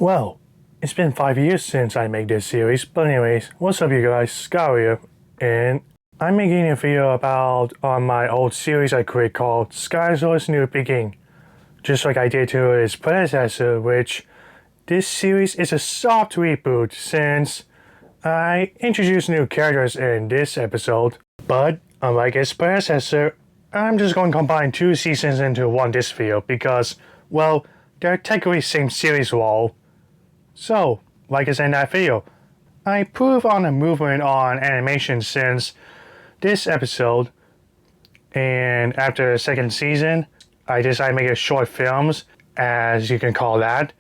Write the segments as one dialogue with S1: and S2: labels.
S1: Well, it's been 5 years since I made this series, but anyways, what's up you guys, Sky here, and I'm making a video about my old series I created called Skyosaurus New Beginning, just like I did to its predecessor, which this series is a soft reboot since I introduced new characters in this episode, but unlike its predecessor, I'm just going to combine 2 seasons into one this video because, well, they're technically same series wall. So, like I said in that video, I prove on the movement on animation since this episode, and after the second season, I decided to make it short films, as you can call that,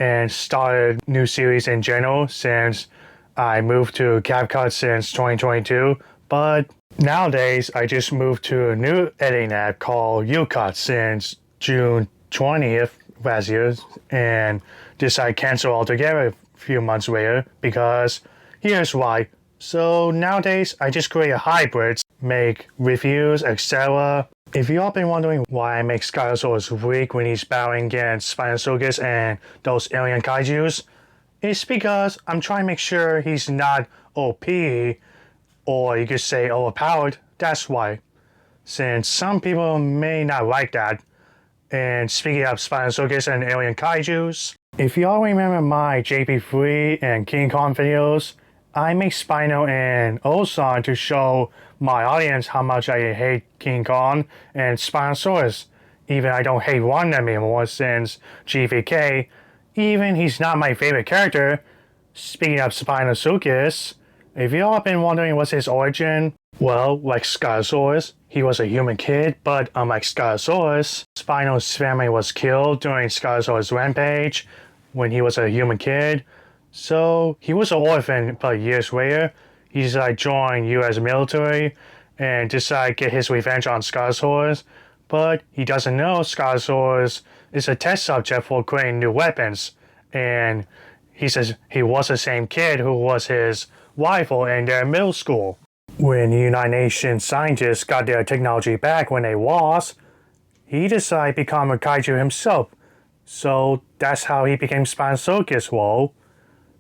S1: and started new series in general since I moved to CapCut since 2022, but nowadays I just moved to a new editing app called UCut since June 20th last year, and decided to cancel altogether a few months later because here's why. So nowadays I just create hybrids, make reviews, etc. If you all been wondering why I make Skyosaurus weak when he's battling against Spinosaurus and those alien kaijus, it's because I'm trying to make sure he's not OP, or you could say overpowered. That's why. Since some people may not like that. And speaking of Spinosaurus and alien kaijus, if y'all remember my JP3 and King Kong videos, I make Spino and Osan to show my audience how much I hate King Kong and Spinosaurus. Even I don't hate one of them anymore since GVK, even he's not my favorite character. Speaking of Spinosaurus, if y'all have been wondering what's his origin, well, like Skyosaurus, he was a human kid, but unlike Skyosaurus, Spino's family was killed during Skyosaurus' rampage when he was a human kid. So he was an orphan, but years later, he decided to join US military and decided to get his revenge on Skyosaurus. But he doesn't know Skyosaurus is a test subject for creating new weapons. And he says he was the same kid who was his rival in their middle school. When the United Nations scientists got their technology back when they lost, he decided to become a kaiju himself. So that's how he became Spinosaurus. Well,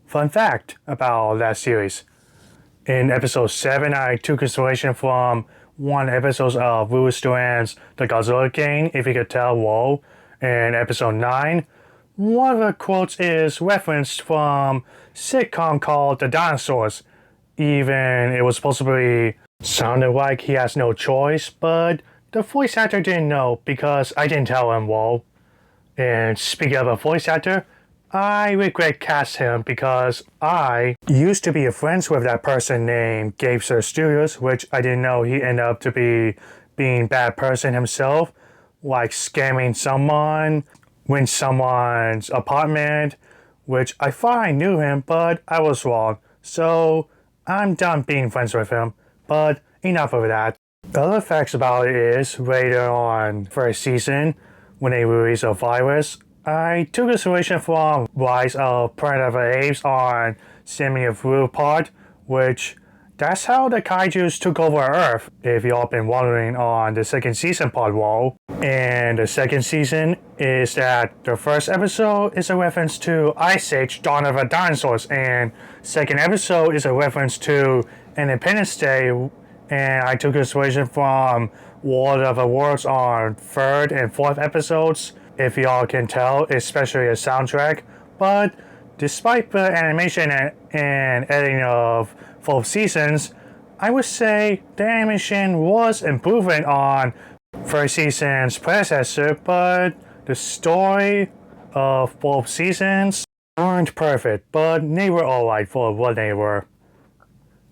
S1: fun fact about that series. In episode 7, I took inspiration from one episode of Louis Duran's The Godzilla Game, if you could tell. Whoa. In episode 9, one of the quotes is referenced from a sitcom called The Dinosaurs. Even it was supposed to be sounded like he has no choice, but the voice actor didn't know because I didn't tell him. Well, and speaking of a voice actor, I regret casting him because I used to be friends with that person named Gabe Sir Studios, which I didn't know he ended up to be being a bad person himself, like scamming someone, went someone's apartment, which I thought I knew him, but I was wrong. So I'm done being friends with him, but enough of that. Other facts about it is, later on first season, when they released a virus, I took inspiration from Rise of Planet of the Apes on Simian Flu part, which that's how the kaijus took over Earth, if y'all been wondering on the second season part wall. And the second season is that the first episode is a reference to Ice Age, Dawn of the Dinosaurs, and second episode is a reference to Independence Day, and I took inspiration from War of the Worlds on third and fourth episodes, if y'all can tell, especially the soundtrack. But despite the animation and editing of both seasons, I would say the animation was improving on first season's predecessor, but the story of both seasons aren't perfect, but they were alright for what they were.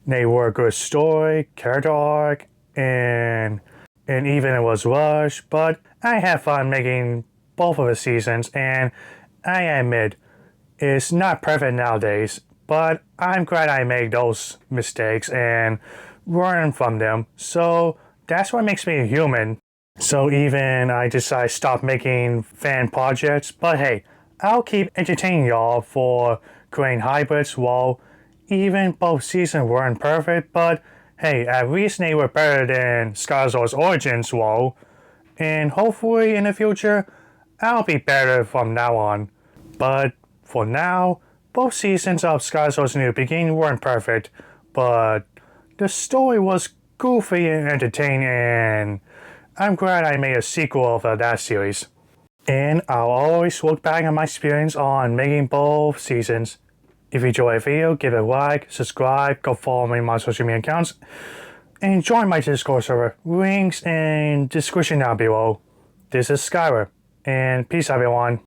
S1: They were a good story, character arc, and even it was rushed, but I had fun making both of the seasons, and I admit, it's not perfect nowadays, but I'm glad I made those mistakes and learn from them, so that's what makes me a human. So even I decided to stop making fan projects, but hey, I'll keep entertaining y'all for creating hybrids. While even both seasons weren't perfect, but hey, at least they were better than Skyosaurus Origins. Whoa. And hopefully in the future, I'll be better from now on. But For now, both seasons of Skyosaurus New Beginning weren't perfect, but the story was goofy and entertaining, and I'm glad I made a sequel of that series. And I'll always look back at my experience on making both seasons. If you enjoyed the video, give it a like, subscribe, go follow me on my social media accounts, and join my Discord server. Links in description down below. This is Skyler, and peace everyone.